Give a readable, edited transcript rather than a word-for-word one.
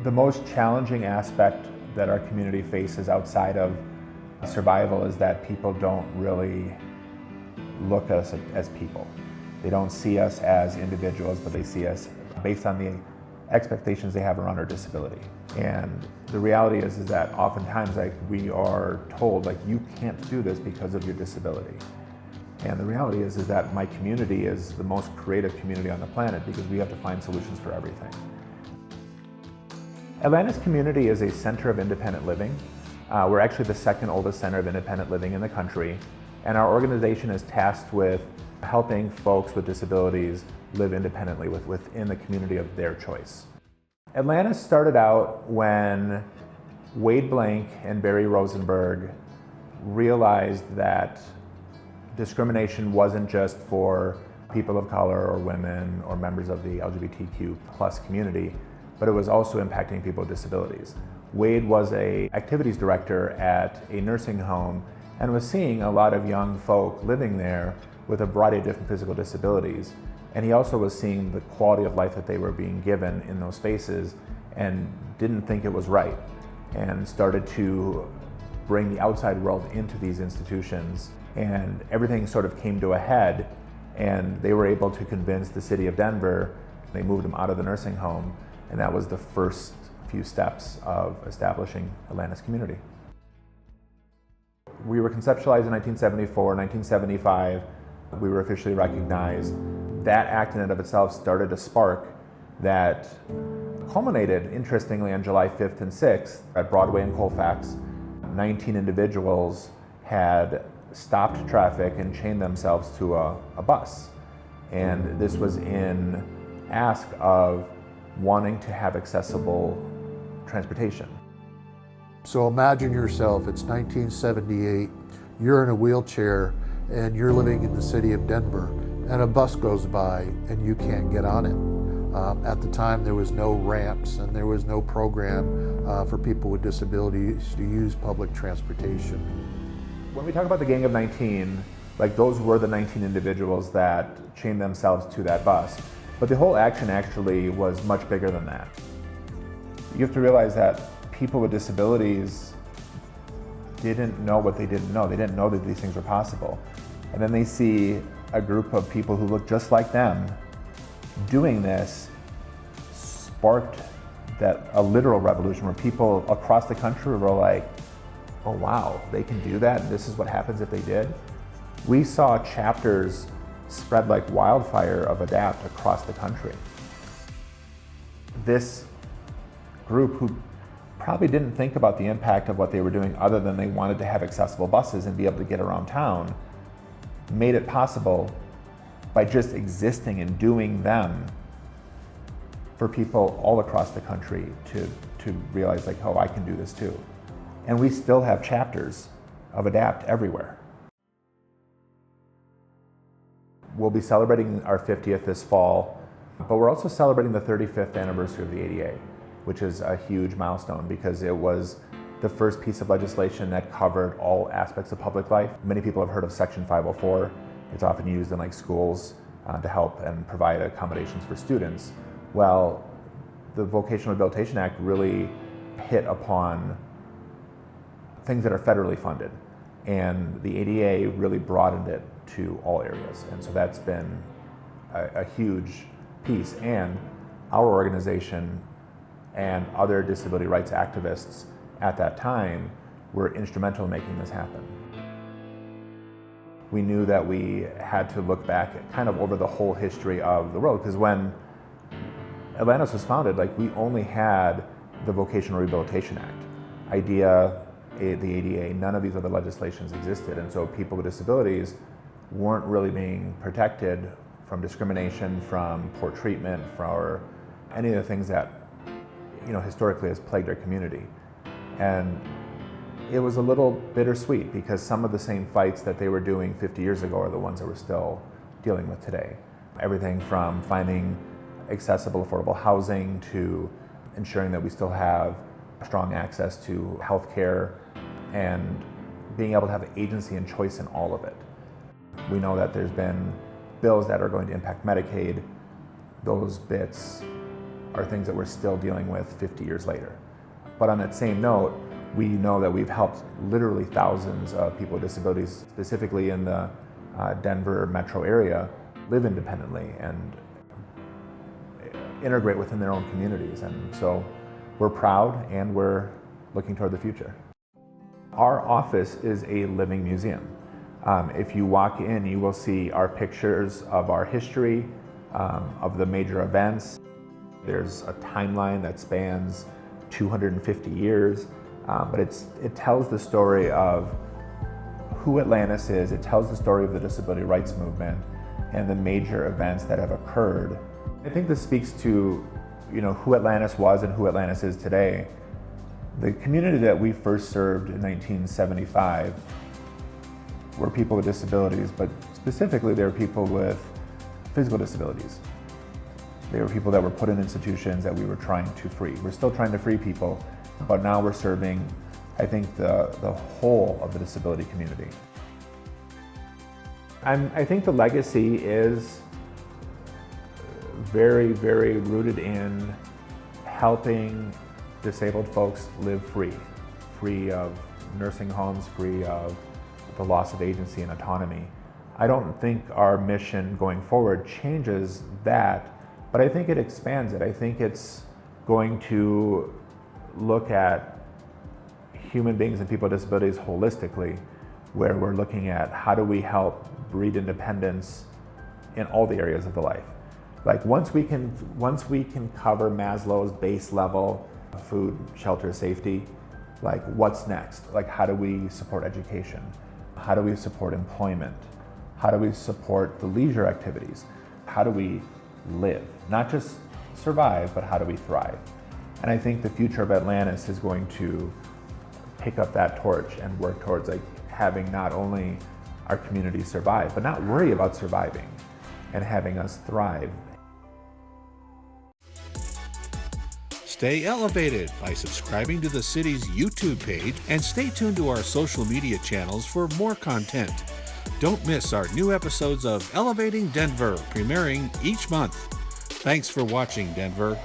The most challenging aspect that our community faces outside of survival is that people don't really look at us as people. They don't see us as individuals, but they see us based on the expectations they have around our disability. And the reality is that oftentimes we are told you can't do this because of your disability. And the reality is that my community is the most creative community on the planet because we have to find solutions for everything. Atlantis Community is a center of independent living. We're actually the second oldest center of independent living in the country. And our organization is tasked with helping folks with disabilities live independently within the community of their choice. Atlantis started out when Wade Blank and Barry Rosenberg realized that discrimination wasn't just for people of color or women or members of the LGBTQ plus community, but it was also impacting people with disabilities. Wade was an activities director at a nursing home and was seeing a lot of young folk living there with a variety of different physical disabilities. And he also was seeing the quality of life that they were being given in those spaces and didn't think it was right, and started to bring the outside world into these institutions. And everything sort of came to a head, and they were able to convince the city of Denver. They moved him out of the nursing home, and that was the first few steps of establishing Atlantis Community. We were conceptualized in 1974, 1975. We were officially recognized. That act in and of itself started a spark that culminated, interestingly, on July 5th and 6th at Broadway and Colfax. 19 individuals had stopped traffic and chained themselves to a bus. And this was in ask of wanting to have accessible transportation. So imagine yourself, it's 1978, you're in a wheelchair and you're living in the city of Denver, and a bus goes by and you can't get on it. At the time there was no ramps and there was no program for people with disabilities to use public transportation. When we talk about the Gang of 19, those were the 19 individuals that chained themselves to that bus. But the whole action actually was much bigger than that. You have to realize that people with disabilities didn't know what they didn't know. They didn't know that these things were possible. And then they see a group of people who look just like them doing this, sparked a literal revolution where people across the country were like, oh wow, they can do that, and this is what happens if they did. We saw chapters spread like wildfire of ADAPT across the country. This group, who probably didn't think about the impact of what they were doing other than they wanted to have accessible buses and be able to get around town, made it possible by just existing and doing them for people all across the country to realize oh, I can do this too. And we still have chapters of ADAPT everywhere. We'll be celebrating our 50th this fall, but we're also celebrating the 35th anniversary of the ADA, which is a huge milestone because it was the first piece of legislation that covered all aspects of public life. Many people have heard of Section 504. It's often used in schools to help and provide accommodations for students. Well, the Vocational Rehabilitation Act really hit upon things that are federally funded, and the ADA really broadened it to all areas. And so that's been a huge piece. And our organization and other disability rights activists at that time were instrumental in making this happen. We knew that we had to look back kind of over the whole history of the world, because when Atlantis was founded, we only had the Vocational Rehabilitation Act. IDEA, the ADA, none of these other legislations existed, and so people with disabilities weren't really being protected from discrimination, from poor treatment, for any of the things that historically has plagued our community. And it was a little bittersweet because some of the same fights that they were doing 50 years ago are the ones that we're still dealing with today. Everything from finding accessible, affordable housing to ensuring that we still have strong access to health care and being able to have agency and choice in all of it. We know that there's been bills that are going to impact Medicaid. Those bits are things that we're still dealing with 50 years later. But on that same note, we know that we've helped literally thousands of people with disabilities, specifically in the Denver metro area, live independently and integrate within their own communities. And so we're proud and we're looking toward the future. Our office is a living museum. If you walk in, you will see our pictures of our history, of the major events. There's a timeline that spans 250 years, but it tells the story of who Atlantis is. It tells the story of the disability rights movement and the major events that have occurred. I think this speaks to, who Atlantis was and who Atlantis is today. The community that we first served in 1975 were people with disabilities, but specifically they were people with physical disabilities. They were people that were put in institutions that we were trying to free. We're still trying to free people, but now we're serving, I think, the whole of the disability community. I think the legacy is very, very rooted in helping disabled folks live free of nursing homes, free of the loss of agency and autonomy. I don't think our mission going forward changes that, but I think it expands it. I think it's going to look at human beings and people with disabilities holistically, where we're looking at how do we help breed independence in all the areas of the life. Like once we can cover Maslow's base level food, shelter, safety, like what's next? Like how do we support education? How do we support employment? How do we support the leisure activities? How do we live? Not just survive, but how do we thrive? And I think the future of Atlantis is going to pick up that torch and work towards having not only our community survive, but not worry about surviving and having us thrive. Stay elevated by subscribing to the city's YouTube page and stay tuned to our social media channels for more content. Don't miss our new episodes of Elevating Denver, premiering each month. Thanks for watching, Denver.